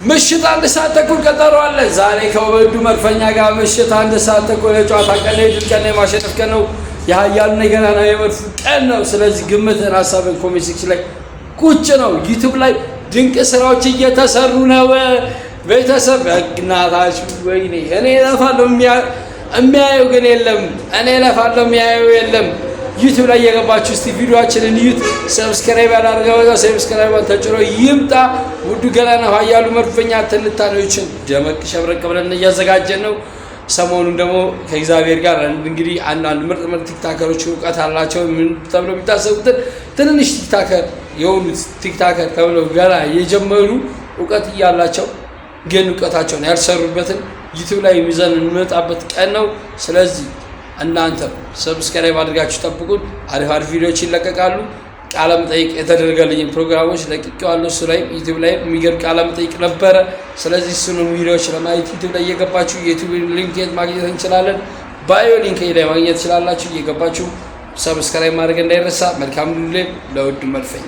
ምሽት 1 ሰዓት ተኩል ቀጠሮ አለ። ዛሬ ከወዱ መርፈኛ ጋር ምሽት 1 ሰዓት ተኩል የጨዋታ ቀን ነው። ድል ቀን የማሸነፍ ቀን ነው። የኃያሉ ነገና ነው የመርፍ ቀን ነው። ስለዚህ ግምትን ሀሳብን ኮሜንት ሴክሽን ላይ ቁጭ ነው። ዩቲዩብ ላይ ድንቅ ስራዎች እየተሰሩ ነው። ቤተሰብ እናታችሁ ወይኔ እኔ ለፋለሁ የሚያየው ግን የለም። እኔ ለፋለሁ የሚያየው የለም። ዩቲዩብ ላይ የገባችሁ እስቲ ቪዲዮአችንን እዩት። ሰብስክራይብ ያላደረገው ሰብስክራይብ ተጭኖ ይምጣ። ውዱ ገላና ኃያሉ መርፈኛ ትንታኔዎችን ደመቅ ሸብረቅ ብለን እያዘጋጀን ነው። ሰሞኑን ደግሞ ከእግዚአብሔር ጋር እንግዲህ አንዳንድ ምርጥ ቲክታከሮች እውቀት አላቸው ምን ተብሎ የሚታሰቡትን ትንንሽ ቲክታከር የሆኑት ቲክታከር ተብለው ገና የጀመሩ እውቀት እያላቸው ግን እውቀታቸውን ያልሰሩበትን ዩቲዩብ ላይ የሚዘን እንመጣበት ቀን ነው። ስለዚህ እናንተ ሰብስክራይብ አድርጋችሁ ጠብቁን። አሪፍ ቪዲዮዎች ይለቀቃሉ። ቃለ መጠይቅ የተደረገልኝ ፕሮግራሞች ለቅቄዋለሁ። እሱ ላይ ዩቲዩብ ላይ የሚገርም ቃለ መጠይቅ ነበረ። ስለዚህ እሱንም ቪዲዮዎች ለማየት ዩቲዩብ ላይ እየገባችሁ የዩቲዩብ ሊንክ ማግኘት እንችላለን። ባዮ ሊንክ ላይ ማግኘት ትችላላችሁ። እየገባችሁ ሰብስክራይብ ማድረግ እንዳይረሳ። መልካም ዱሌ ለውድ መርፈኛ